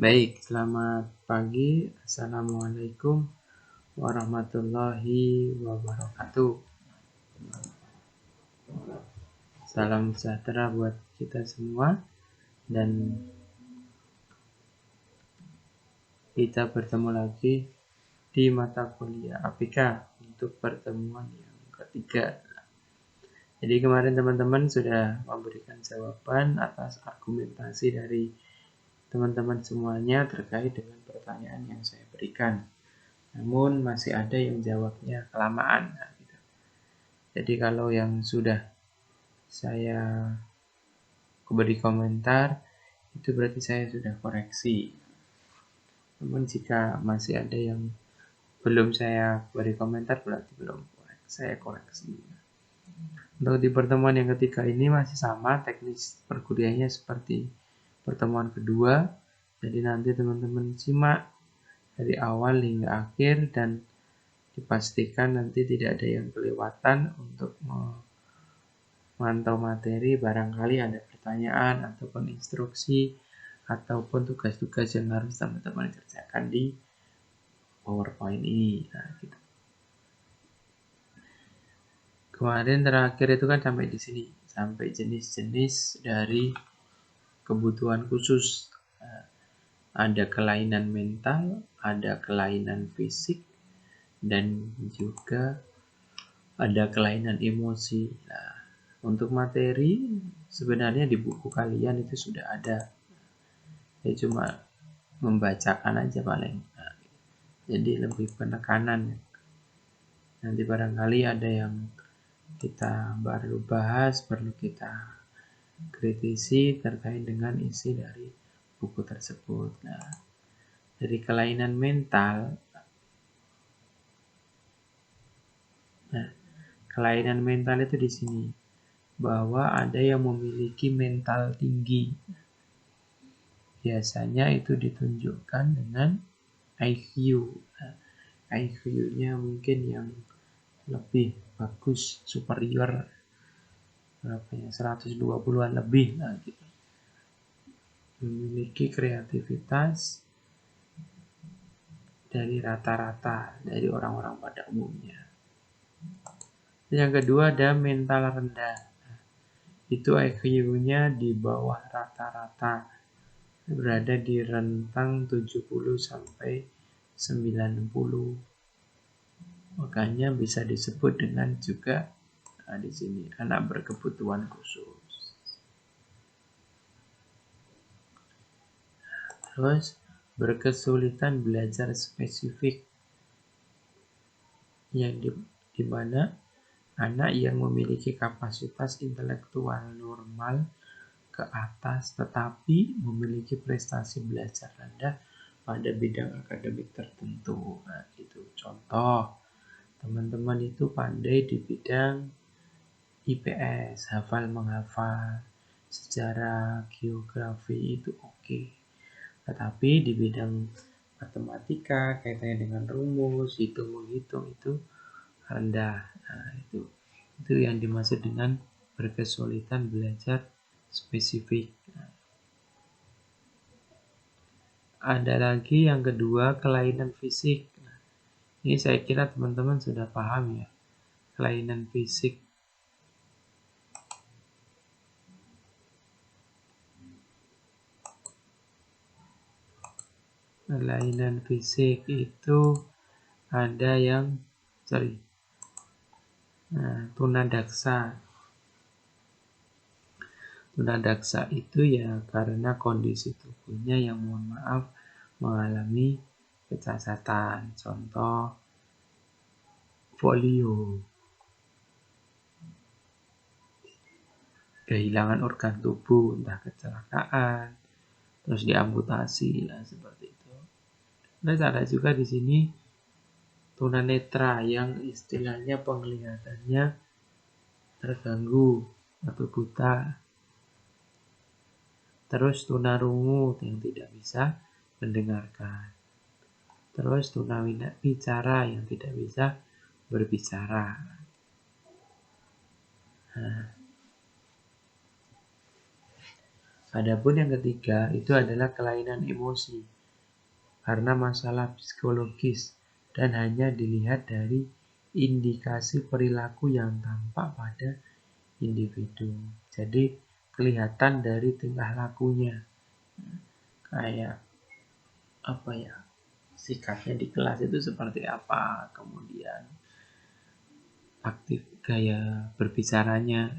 Baik, selamat pagi. Assalamualaikum warahmatullahi wabarakatuh. Salam sejahtera buat kita semua. Dan kita bertemu lagi di mata kuliah APK untuk pertemuan yang ketiga. Jadi kemarin teman-teman sudah memberikan jawaban atas argumentasi dari teman-teman semuanya terkait dengan pertanyaan yang saya berikan. Namun masih ada yang jawabnya kelamaan. Jadi kalau yang sudah saya beri komentar, itu berarti saya sudah koreksi. Namun jika masih ada yang belum saya beri komentar, berarti belum saya koreksi. Untuk di pertemuan yang ketiga ini masih sama, teknis perkuliahannya seperti pertemuan kedua. Jadi nanti teman-teman simak dari awal hingga akhir dan dipastikan nanti tidak ada yang kelewatan untuk memantau materi. Barangkali ada pertanyaan ataupun instruksi ataupun tugas-tugas yang harus teman-teman kerjakan di PowerPoint ini. Nah, gitu. Kemarin terakhir itu kan sampai di sini, sampai jenis-jenis dari kebutuhan khusus. Ada kelainan mental, ada kelainan fisik, dan juga ada kelainan emosi. Nah, untuk materi sebenarnya di buku kalian itu sudah ada. Saya cuma membacakan aja paling. Nah, jadi lebih penekanan. Nanti barangkali ada yang kita baru bahas, perlu kita kritisi terkait dengan isi dari buku tersebut. Nah, dari kelainan mental, kelainan mental itu di sini bahwa ada yang memiliki mental tinggi. Biasanya itu ditunjukkan dengan IQ. Nah, IQ-nya mungkin yang lebih bagus, superior berapa ya, 120-an lebih lah gitu. Memiliki kreativitas dari rata-rata dari orang-orang pada umumnya. Yang kedua ada mental rendah. Itu IQ-nya di bawah rata-rata, berada di rentang 70 sampai 90. Makanya bisa disebut dengan juga di sini anak berkebutuhan khusus. Terus berkesulitan belajar spesifik, yang di mana anak yang memiliki kapasitas intelektual normal ke atas tetapi memiliki prestasi belajar rendah pada bidang akademik tertentu. Nah, itu contoh. Teman-teman itu pandai di bidang IPS, hafal menghafal, sejarah, geografi itu oke. Tetapi di bidang matematika, kaitannya dengan rumus, hitung-menghitung itu rendah. Nah, itu yang dimaksud dengan berkesulitan belajar spesifik. Ada lagi yang kedua, kelainan fisik. Nah, ini saya kira teman-teman sudah paham ya. Kelainan fisik. Kelainan fisik itu ada yang tunadaksa. Tunadaksa itu ya karena kondisi tubuhnya yang mengalami kecacatan. Contoh polio, kehilangan organ tubuh, entah kecelakaan, terus diamputasi lah seperti itu. Terus ada juga di sini tunanetra yang istilahnya penglihatannya terganggu atau buta. Terus tunarungu yang tidak bisa mendengarkan. Terus tunawicara yang tidak bisa berbicara. Nah, Adapun yang ketiga itu adalah kelainan emosi karena masalah psikologis dan hanya dilihat dari indikasi perilaku yang tampak pada individu. Jadi kelihatan dari tingkah lakunya, kayak apa ya, sikapnya di kelas itu seperti apa, kemudian aktif gaya berbicaranya.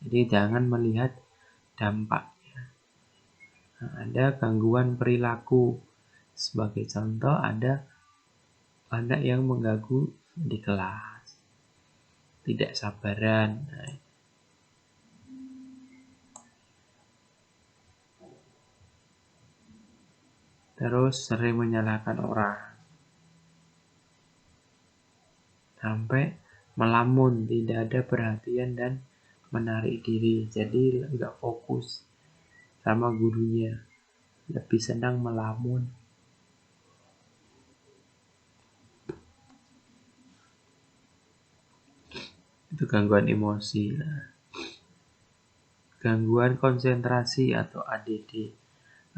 Jadi jangan melihat dampaknya. Nah, ada gangguan perilaku. Sebagai contoh ada anak yang mengganggu di kelas, tidak sabaran. Nah, terus sering menyalahkan orang, sampai melamun, tidak ada perhatian dan menarik diri. Jadi nggak fokus sama gurunya, lebih senang melamun. Itu gangguan emosi. Nah, gangguan konsentrasi atau ADD,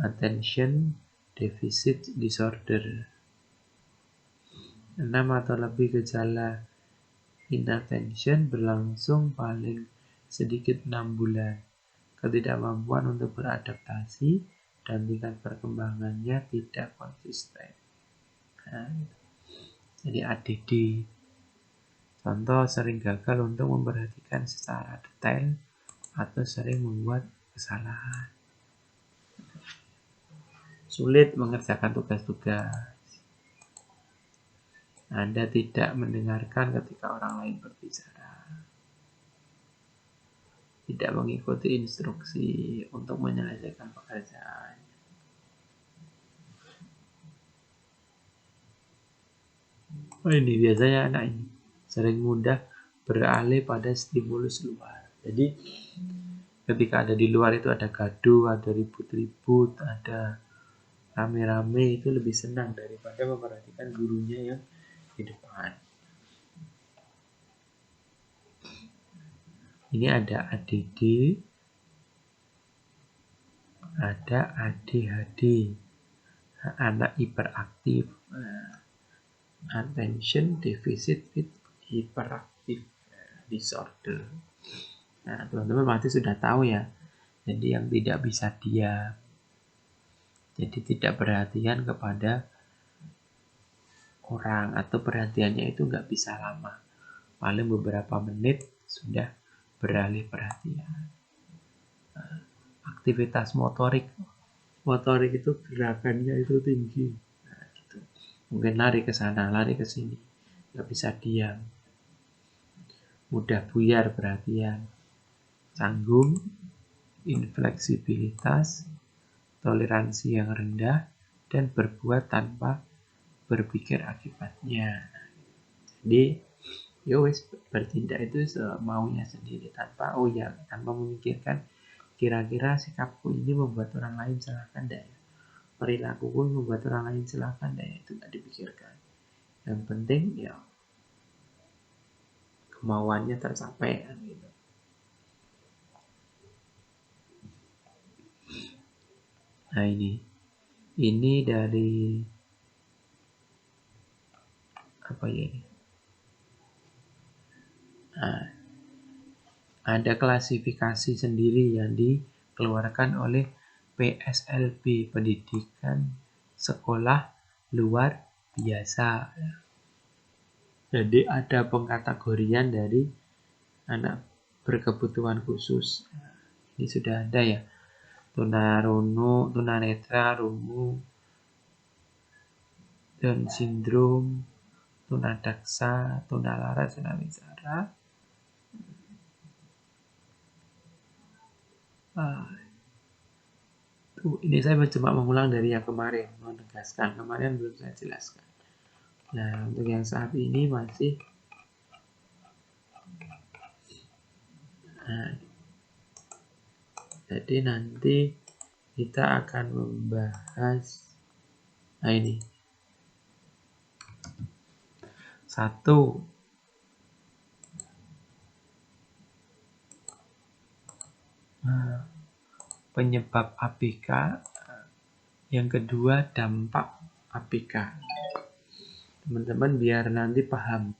Attention Deficit Disorder. 6 atau lebih gejala inattention berlangsung paling sedikit 6 bulan. Ketidakmampuan untuk beradaptasi dan tingkat perkembangannya tidak konsisten. Nah, jadi ADD. Contoh, sering gagal untuk memperhatikan secara detail atau sering membuat kesalahan. Sulit mengerjakan tugas-tugas. Anda tidak mendengarkan ketika orang lain berbicara. Tidak mengikuti instruksi untuk menyelesaikan pekerjaan. Ini biasanya anak ini sering mudah beralih pada stimulus luar. Jadi ketika ada di luar itu ada gaduh, ada ribut-ribut, ada rame-rame, itu lebih senang daripada memperhatikan gurunya yang di depan. Ini ada ADD, ada ADHD, anak hiperaktif, Attention Deficit with Hyperactive Disorder. Nah, teman-teman pasti sudah tahu ya. Jadi yang tidak bisa diam, jadi tidak perhatian kepada orang, atau perhatiannya itu nggak bisa lama, paling beberapa menit sudah beralih perhatian. Aktivitas motorik itu gerakannya itu tinggi. Nah, gitu. Mungkin lari ke sana, lari ke sini, nggak bisa diam, mudah buyar perhatian, canggung, infleksibilitas, toleransi yang rendah, dan berbuat tanpa berpikir akibatnya. Jadi wis bertindak itu semaunya sendiri, tanpa tanpa memikirkan kira-kira sikapku ini membuat orang lain celaka enggak ya, perilakuku membuat orang lain celaka enggak ya, itu nggak dipikirkan. Yang penting ya kemauannya tercapai kan gitu. Nah ini dari apa ya ini? Nah, ada klasifikasi sendiri yang dikeluarkan oleh PSLB, Pendidikan Sekolah Luar Biasa. Jadi ada pengkategorian dari anak berkebutuhan khusus. Ini sudah ada ya. Tunarungu, tunanetra, rungu, Down syndrome, tunadaksa, tunalaras, tunawicara. Ini saya cuma mengulang dari yang kemarin, menegaskan. Kemarin belum saya jelaskan. Nah, untuk yang saat ini masih jadi nanti kita akan membahas ini. 1. penyebab ABK, yang kedua dampak ABK. Teman-teman biar nanti paham.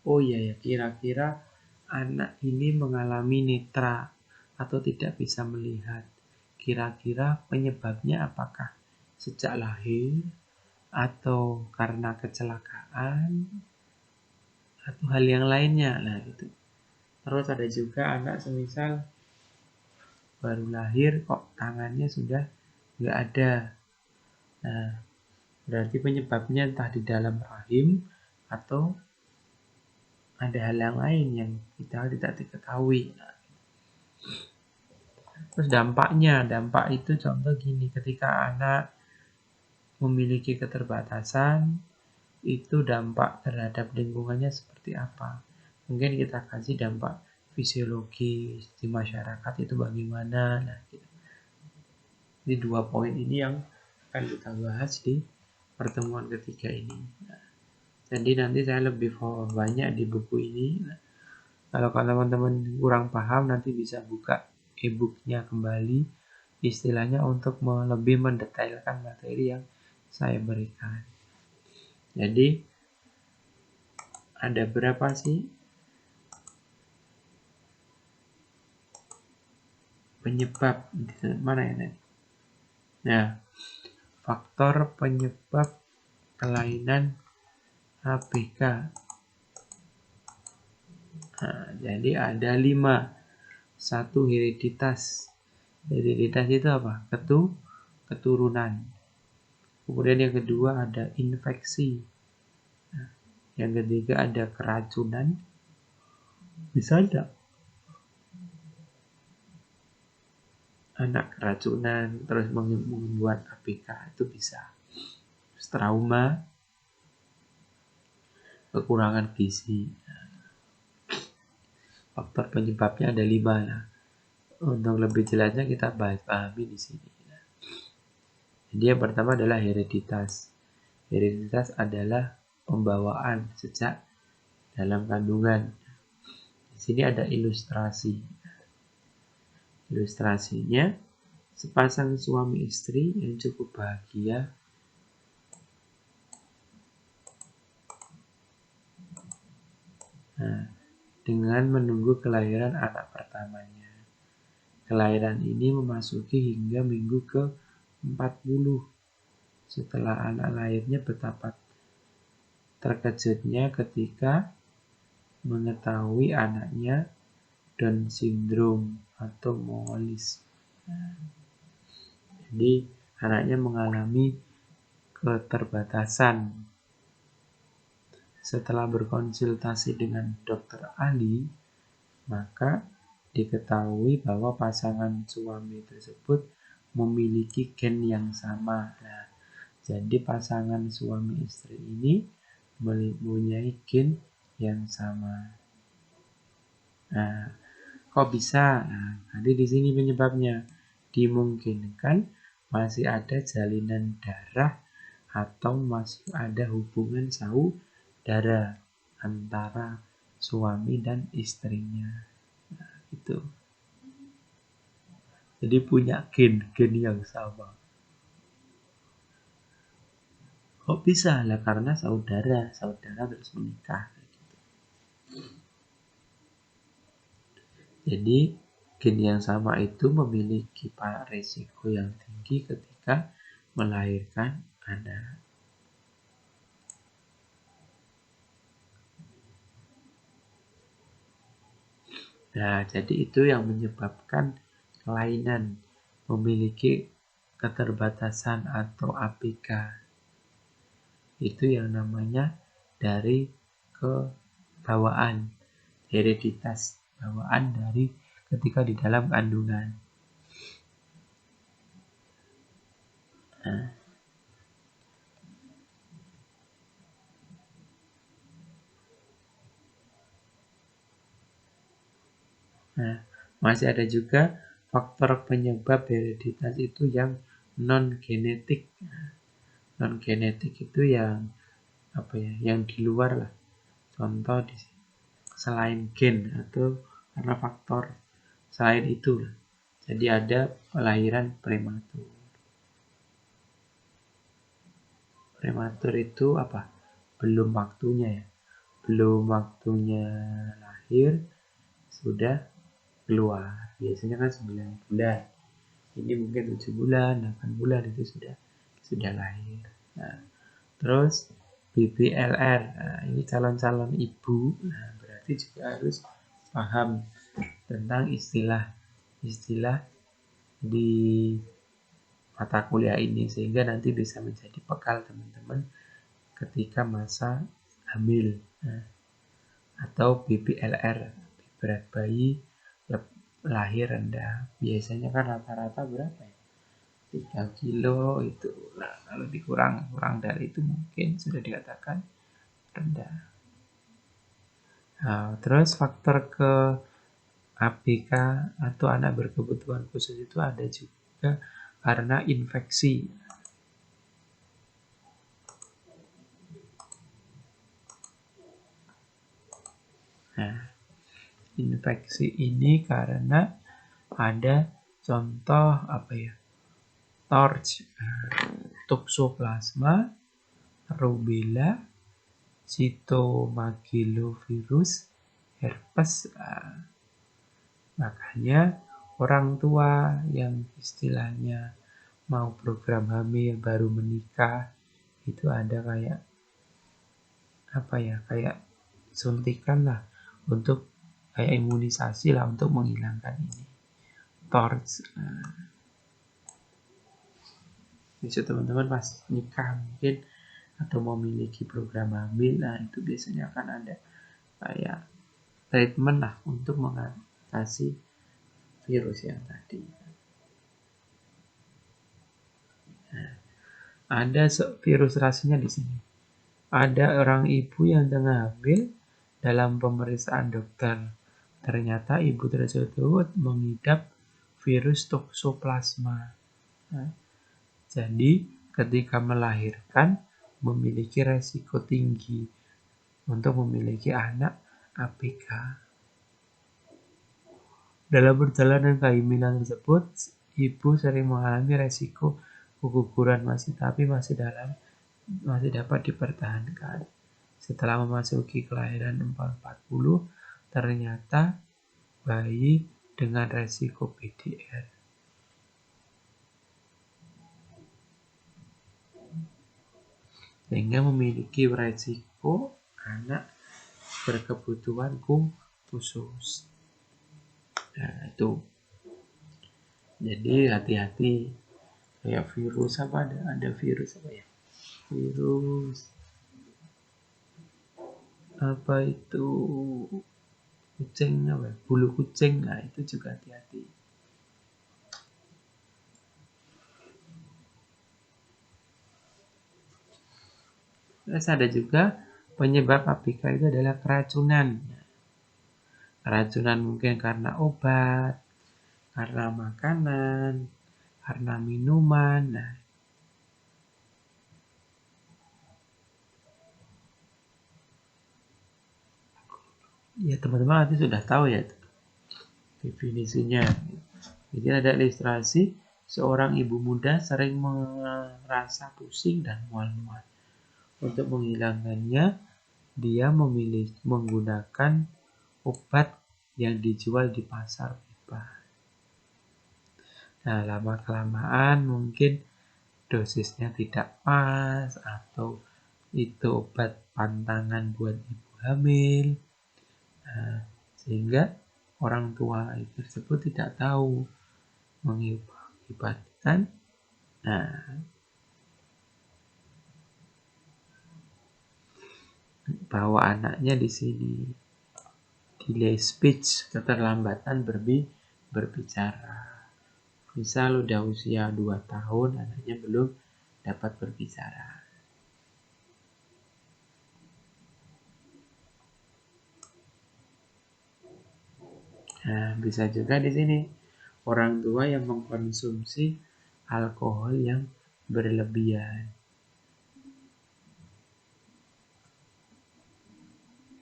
Oh iya ya, kira-kira anak ini mengalami netra atau tidak bisa melihat. Kira-kira penyebabnya apakah sejak lahir atau karena kecelakaan atau hal yang lainnya. Nah, itu. Terus ada juga anak semisal baru lahir kok tangannya sudah nggak ada. Nah, berarti penyebabnya entah di dalam rahim atau ada hal yang lain yang kita tidak diketahui. Nah, terus dampak itu contoh gini, ketika anak memiliki keterbatasan, itu dampak terhadap lingkungannya seperti apa? Mungkin kita kasih dampak fisiologis di masyarakat itu bagaimana. Nah, gitu. Ini 2 poin ini yang akan kita bahas di pertemuan ketiga ini. Nah, jadi nanti saya lebih banyak di buku ini. Nah, kalau teman-teman kurang paham nanti bisa buka e-booknya kembali, istilahnya untuk lebih mendetailkan materi yang saya berikan. Jadi ada berapa sih penyebab? Mana ya tadi? Nah, faktor penyebab kelainan ABK. Nah, jadi ada 5. 1 hereditas. Hereditas itu apa? Keturunan. Kemudian yang kedua ada infeksi. Nah, yang ketiga ada keracunan. Bisa tidak anak keracunan terus membuat ABK? Itu bisa. Terus trauma, kekurangan gizi. Faktor penyebabnya ada 5 ya. Untuk lebih jelasnya kita pahami di sini. Jadi yang pertama adalah hereditas. Hereditas adalah pembawaan sejak dalam kandungan. Di sini ada ilustrasi. Ilustrasinya sepasang suami istri yang cukup bahagia dengan menunggu kelahiran anak pertamanya. Kelahiran ini memasuki hingga minggu ke-40. Setelah anak lahirnya betapa terkejutnya ketika mengetahui anaknya Down syndrome atau Mongolis. Jadi anaknya mengalami keterbatasan. Setelah berkonsultasi dengan dokter ahli, maka diketahui bahwa pasangan suami tersebut memiliki gen yang sama. Nah, jadi pasangan suami istri ini mempunyai gen yang sama. Nah, kok bisa? Nah, nanti di sini penyebabnya. Dimungkinkan masih ada jalinan darah atau masih ada hubungan saudara antara suami dan istrinya. Nah, itu. Jadi punya gen yang sama. Kok bisa? Lah karena saudara terus menikah. Jadi gen yang sama itu memiliki risiko yang tinggi ketika melahirkan anak. Nah, jadi itu yang menyebabkan kelainan, memiliki keterbatasan atau ABK. Itu yang namanya dari kebawaan, hereditas, bawaan dari ketika di dalam kandungan. Nah, masih ada juga faktor penyebab hereditas itu yang non-genetik. Non-genetik itu yang yang di luar lah. Contoh selain gen atau karena faktor selain itu. Jadi ada kelahiran prematur. Prematur itu apa? Belum waktunya ya. Belum waktunya lahir sudah keluar. Biasanya kan 9 bulan. Ini mungkin 7 bulan, 8 bulan itu sudah lahir. Nah, terus BBLR. Nah, ini calon-calon ibu. Nah, berarti juga harus paham tentang istilah di mata kuliah ini sehingga nanti bisa menjadi bekal teman-teman ketika masa hamil. Nah, atau BBLR, berat bayi lahir rendah. Biasanya kan rata-rata berapa ya? 3 kilo itu. Nah, kalau kurang dari itu mungkin sudah dikatakan rendah. Nah, terus faktor ke ABK atau anak berkebutuhan khusus itu ada juga karena infeksi. Nah, infeksi ini karena ada contoh apa ya? Torch, toxoplasma, rubella, cytomegalovirus, herpes. Makanya orang tua yang istilahnya mau program hamil baru menikah itu ada kayak apa ya, kayak suntikan lah untuk kayak imunisasi lah untuk menghilangkan ini torch. Bisa teman-teman pas nikah mungkin atau memiliki program hamil, nah itu biasanya akan ada kayak treatment lah untuk mengatasi virus yang tadi. Nah, ada virus rasanya di sini. Ada orang ibu yang tengah hamil, dalam pemeriksaan dokter ternyata ibu tersebut mengidap virus toxoplasma. Nah, jadi ketika melahirkan memiliki resiko tinggi untuk memiliki anak ABK. Dalam perjalanan kehamilan tersebut, ibu sering mengalami resiko keguguran masih dapat dipertahankan. Setelah memasuki kelahiran 440, ternyata bayi dengan resiko PDR. Sehingga memiliki resiko anak berkebutuhan khusus. Nah, itu. Jadi hati-hati. Kayak virus apa ada virus apa ya? Virus apa itu? Kucing apa? Bulu kucing. Nah, itu juga hati-hati. Terus ada juga penyebab ABK itu adalah keracunan. Keracunan mungkin karena obat, karena makanan, karena minuman. Nah, ya teman-teman nanti sudah tahu ya definisinya. Jadi ada ilustrasi seorang ibu muda sering merasa pusing dan mual-mual. Untuk menghilangkannya, dia menggunakan obat yang dijual di pasar bebas. Nah, lama-kelamaan mungkin dosisnya tidak pas atau itu obat pantangan buat ibu hamil. Nah, sehingga orang tua tersebut tidak tahu mengibatkan bahwa anaknya di sini delay speech, keterlambatan berbicara. Misal udah usia 2 tahun anaknya belum dapat berbicara. Nah, bisa juga di sini orang tua yang mengkonsumsi alkohol yang berlebihan.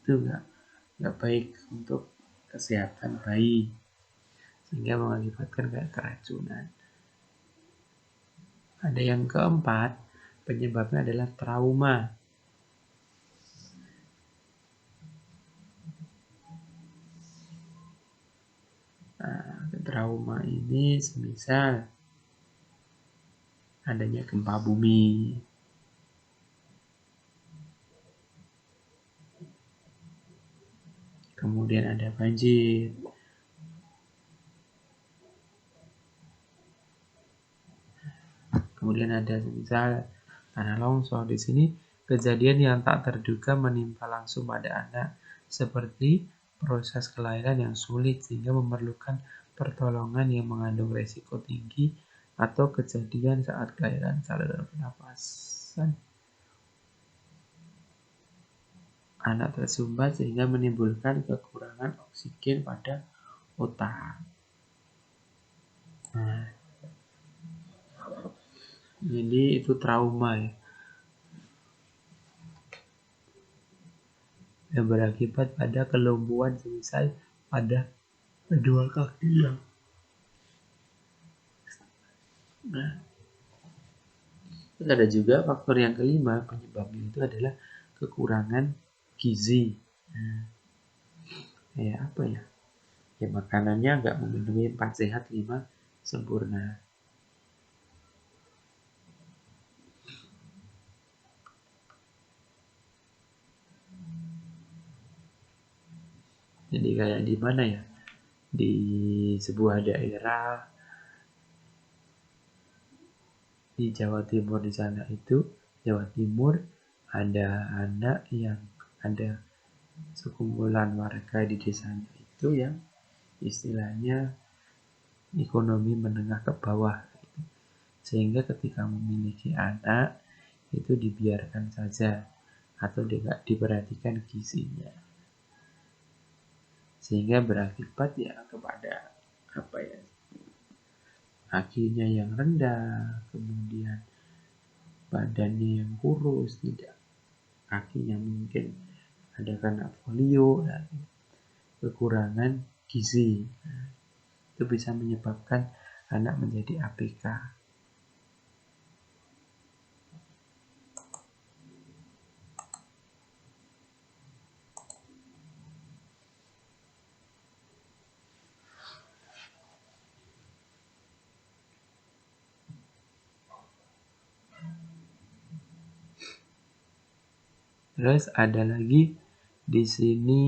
Itu nggak baik untuk kesehatan bayi, sehingga mengakibatkan kayak keracunan. Ada yang keempat, penyebabnya adalah trauma. Nah, trauma ini semisal adanya gempa bumi, kemudian ada banjir, kemudian ada semisal tanah longsor. Di sini kejadian yang tak terduga menimpa langsung pada anak, seperti proses kelahiran yang sulit sehingga memerlukan pertolongan yang mengandung resiko tinggi, atau kejadian saat kelahiran saluran pernapasan anak tersumbat sehingga menimbulkan kekurangan oksigen pada otak. Nah, jadi itu trauma ya, yang berakibat pada kelumpuhan semisal pada kedua kakinya. Nah, terus ada juga faktor yang kelima, penyebabnya itu adalah kekurangan gizi. Nah, kayak apa ya? Ya makanannya nggak memenuhi 4 sehat 5 sempurna. Jadi kayak di mana ya? Di sebuah daerah di Jawa Timur, di sana itu Jawa Timur, ada anak yang ada sekumpulan warga di desanya itu yang istilahnya ekonomi menengah ke bawah, sehingga ketika memiliki anak itu dibiarkan saja atau tidak diperhatikan gizinya, sehingga berakibat ya kepada apa ya, kakinya yang rendah, kemudian badannya yang kurus, tidak kakinya mungkin ada kena polio, dan kekurangan gizi. Nah, itu bisa menyebabkan anak menjadi ABK. Terus ada lagi di sini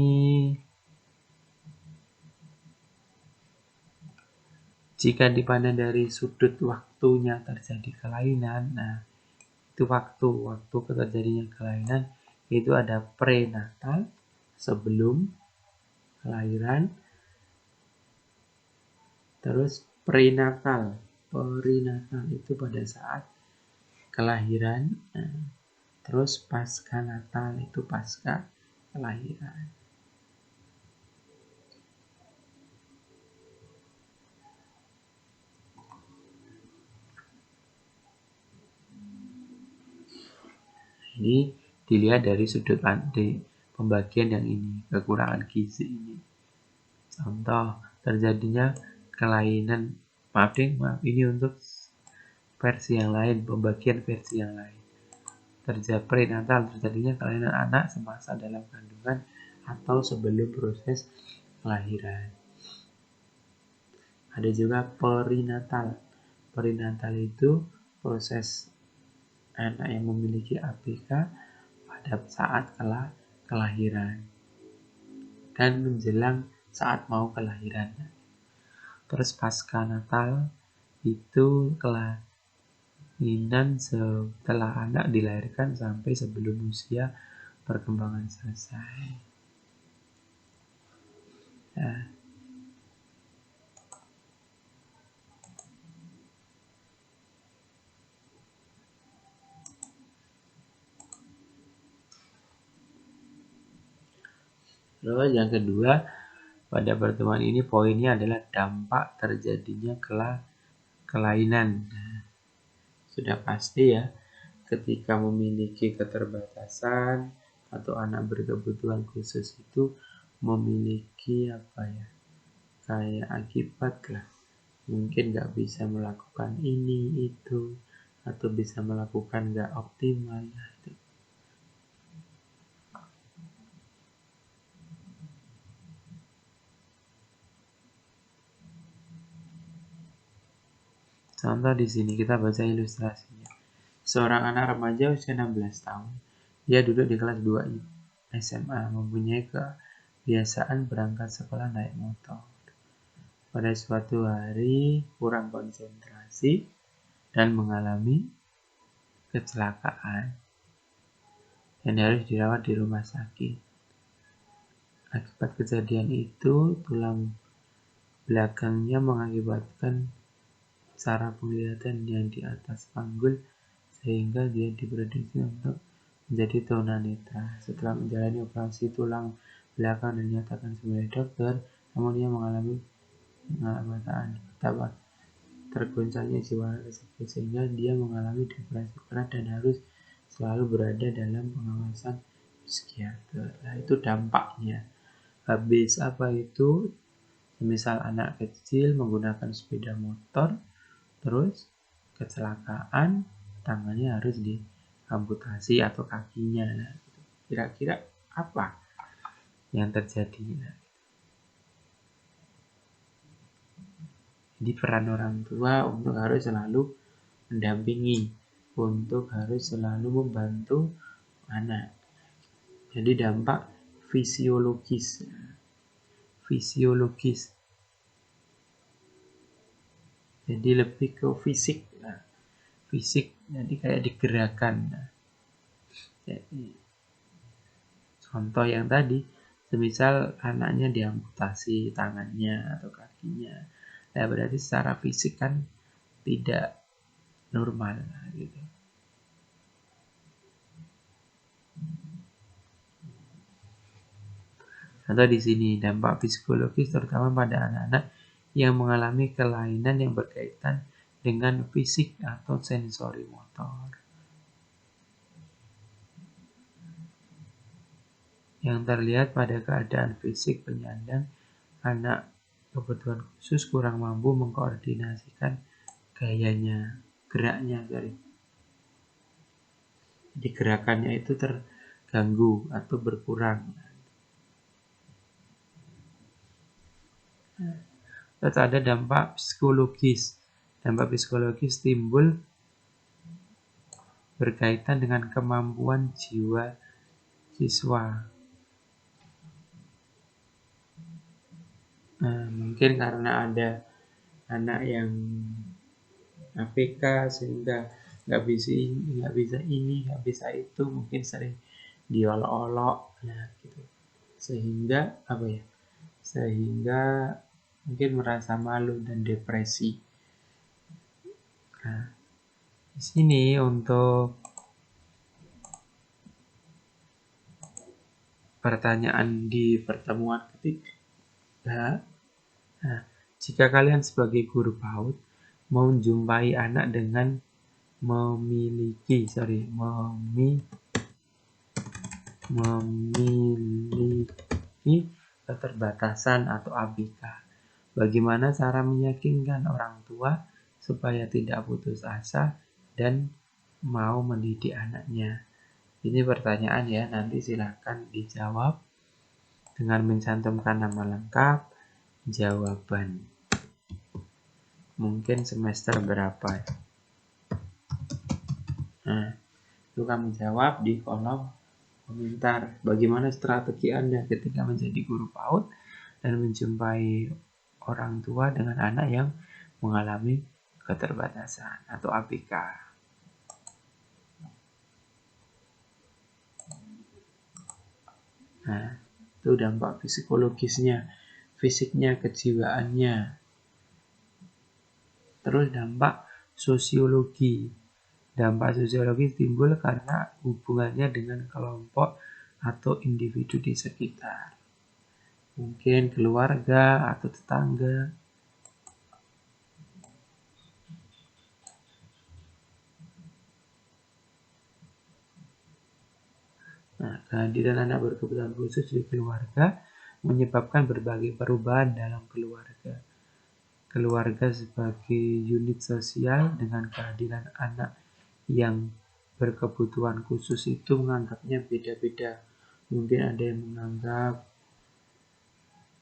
jika dipandang dari sudut waktunya terjadi kelainan. Nah, itu waktu terjadinya kelainan itu ada prenatal sebelum kelahiran, terus perinatal itu pada saat kelahiran, terus pasca natal itu pasca kelahiran. Ini dilihat dari sudut pandang pembagian yang ini, kekurangan gizi ini. Contoh terjadinya kelainan, maaf ini untuk versi yang lain, pembagian versi yang lain. Prenatal terjadinya kelainan anak semasa dalam kandungan atau sebelum proses kelahiran. Ada juga perinatal. Perinatal itu proses anak yang memiliki ABK pada saat kelahiran dan menjelang saat mau kelahiran. Terus pasca natal itu kelahiran setelah anak dilahirkan sampai sebelum usia perkembangan selesai. Nah, terus yang kedua, pada pertemuan ini poinnya adalah dampak terjadinya kelainan. Nah, sudah pasti ya, ketika memiliki keterbatasan atau anak berkebutuhan khusus itu memiliki apa ya, kayak akibat lah, mungkin nggak bisa melakukan ini itu, atau bisa melakukan nggak optimal. Nah, itu. Contoh di sini kita baca ilustrasinya. Seorang anak remaja usia 16 tahun. Dia duduk di kelas 2 SMA, mempunyai kebiasaan berangkat sekolah naik motor. Pada suatu hari kurang konsentrasi dan mengalami kecelakaan dan harus dirawat di rumah sakit. Akibat kejadian itu, tulang belakangnya mengakibatkan saraf penglihatan yang di atas panggul sehingga dia diprediksi untuk menjadi tunanetra. Setelah menjalani operasi tulang belakang dan dinyatakan sebagai dokter, namun ia mengalami pengamatan betapa tergoncangnya jiwa tersebut sehingga dia mengalami depresi berat dan harus selalu berada dalam pengawasan psikiater. Nah, itu dampaknya. Habis apa itu? Misal anak kecil menggunakan sepeda motor, terus kecelakaan, tangannya harus diamputasi atau kakinya. Nah, kira-kira apa yang terjadi? Nah, jadi peran orang tua untuk harus selalu mendampingi, untuk harus selalu membantu anak. Jadi dampak fisiologis. Jadi lebih ke fisik. Nah, fisik jadi kayak digerakkan. Nah, jadi contoh yang tadi, semisal anaknya diamputasi tangannya atau kakinya, nah berarti secara fisik kan tidak normal gitu. Contoh di sini dampak psikologis terutama pada anak-anak yang mengalami kelainan yang berkaitan dengan fisik atau sensori motor. Yang terlihat pada keadaan fisik penyandang, anak kebutuhan khusus kurang mampu mengkoordinasikan geraknya. Jadi gerakannya itu terganggu atau berkurang. Terus ada dampak psikologis. Dampak psikologis timbul berkaitan dengan kemampuan jiwa siswa. Nah, mungkin karena ada anak yang APK sehingga nggak bisa ini, nggak bisa itu, mungkin sering diolok-olok, nah gitu. Sehingga mungkin merasa malu dan depresi. Nah, di sini untuk pertanyaan di pertemuan ketiga, nah, jika kalian sebagai guru PAUD mau menjumpai anak dengan memiliki keterbatasan atau ABK, bagaimana cara meyakinkan orang tua supaya tidak putus asa dan mau mendidik anaknya? Ini pertanyaan ya, nanti silakan dijawab dengan mencantumkan nama lengkap, jawaban. Mungkin semester berapa ya? Nah, itu kamu jawab di kolom komentar. Bagaimana strategi Anda ketika menjadi guru PAUD dan menjumpai orang tua dengan anak yang mengalami keterbatasan atau ABK. Nah, itu dampak psikologisnya, fisiknya, kejiwaannya. Terus dampak sosiologi. Dampak sosiologis timbul karena hubungannya dengan kelompok atau individu di sekitar. Mungkin keluarga atau tetangga. Nah, kehadiran anak berkebutuhan khusus di keluarga menyebabkan berbagai perubahan dalam keluarga. Keluarga sebagai unit sosial dengan kehadiran anak yang berkebutuhan khusus itu menganggapnya beda-beda. Mungkin ada yang menganggap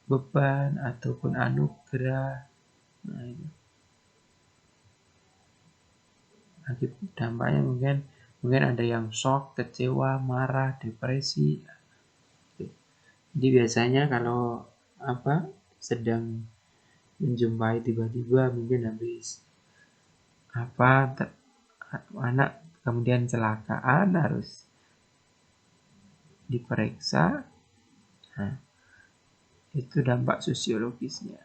beban ataupun anugerah. Nah, dampaknya mungkin ada yang shock, kecewa, marah, depresi. Jadi biasanya kalau sedang menjumpai tiba-tiba mungkin habis anak kemudian kecelakaan harus diperiksa. Nah, itu dampak sosiologisnya.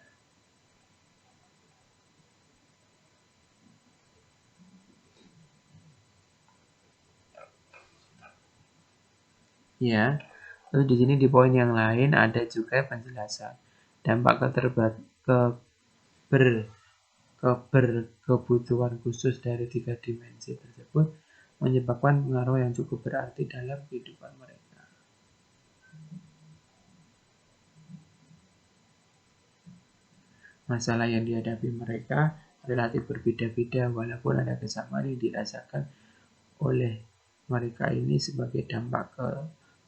Ya, lalu di sini di poin yang lain ada juga penjelasan dampak kebutuhan khusus dari 3 dimensi tersebut menyebabkan pengaruh yang cukup berarti dalam kehidupan mereka. Masalah yang dihadapi mereka relatif berbeda-beda walaupun ada kesamaan yang dirasakan oleh mereka ini sebagai dampak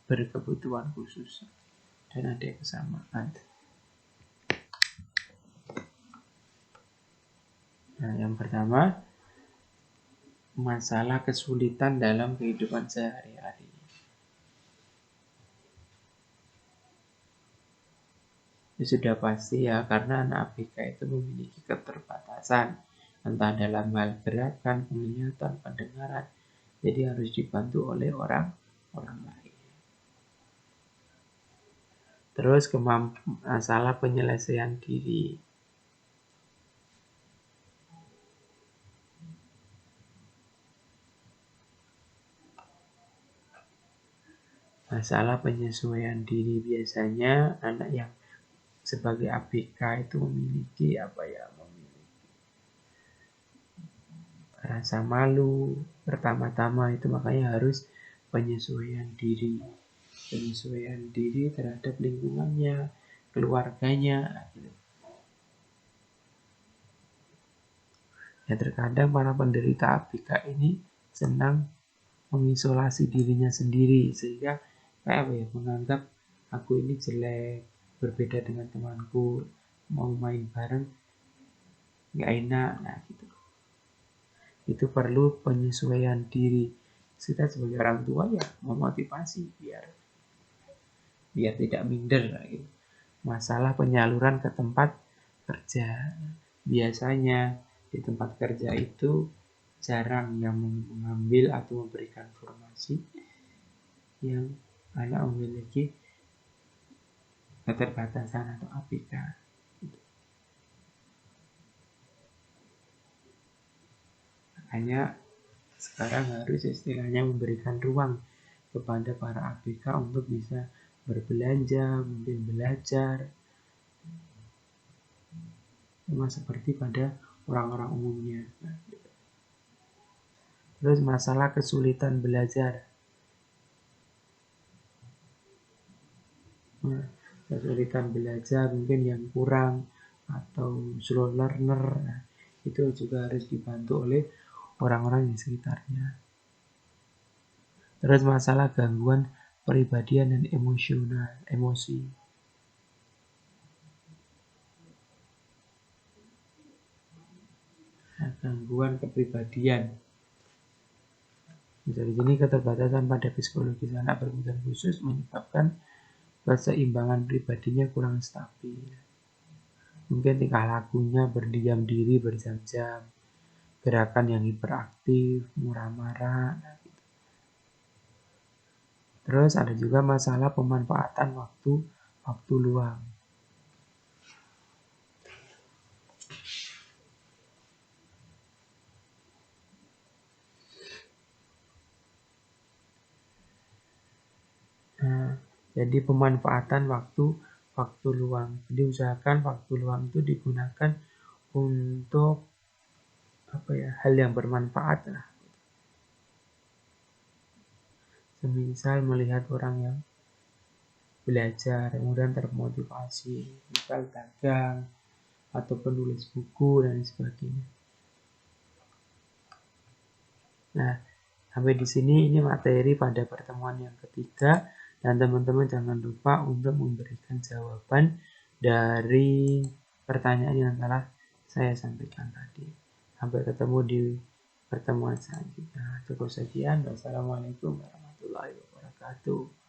berkebutuhan khusus dan ada kesamaan. Nah, yang pertama, masalah kesulitan dalam kehidupan sehari-hari. Ini sudah pasti ya, karena anak ABK itu memiliki keterbatasan, entah dalam hal gerakan, penglihatan, pendengaran. Jadi harus dibantu oleh orang lain. Terus masalah penyelesaian diri. Masalah penyesuaian diri biasanya anak yang sebagai ABK itu memiliki rasa malu pertama-tama itu, makanya harus penyesuaian diri terhadap lingkungannya, keluarganya. Ya terkadang para penderita ABK ini senang mengisolasi dirinya sendiri sehingga menganggap aku ini jelek, berbeda dengan temanku, mau main bareng nggak enak. Nah gitu. Itu perlu penyesuaian diri. Kita sebagai orang tua ya memotivasi biar tidak minder gitu. Masalah penyaluran ke tempat kerja. Biasanya di tempat kerja itu jarang yang mengambil atau memberikan informasi yang anak memiliki keterbatasan atau ABK. Makanya sekarang harus istilahnya memberikan ruang kepada para ABK untuk bisa berbelanja, mungkin belajar, sama seperti pada orang-orang umumnya. Terus masalah kesulitan belajar. Kesulitan belajar mungkin yang kurang atau slow learner. Nah, itu juga harus dibantu oleh orang-orang di sekitarnya. Terus masalah gangguan kepribadian dan emosi. Nah, gangguan kepribadian. Jadi ini keterbatasan pada psikologis anak berkebutuhan khusus menyebabkan keseimbangan pribadinya kurang stabil. Mungkin tingkah lakunya berdiam diri berjam-jam, gerakan yang hiperaktif, murah marah. Terus ada juga masalah pemanfaatan waktu luang. Nah, jadi pemanfaatan waktu luang. Jadi usahakan waktu luang itu digunakan untuk hal yang bermanfaat lah. Semisal melihat orang yang belajar, kemudian termotivasi, misal dagang atau penulis buku dan sebagainya. Nah, sampai di sini ini materi pada pertemuan yang ketiga, dan teman-teman jangan lupa untuk memberikan jawaban dari pertanyaan yang telah saya sampaikan tadi. Sampai ketemu di pertemuan selanjutnya. Cukup sekian. Wassalamualaikum warahmatullahi wabarakatuh.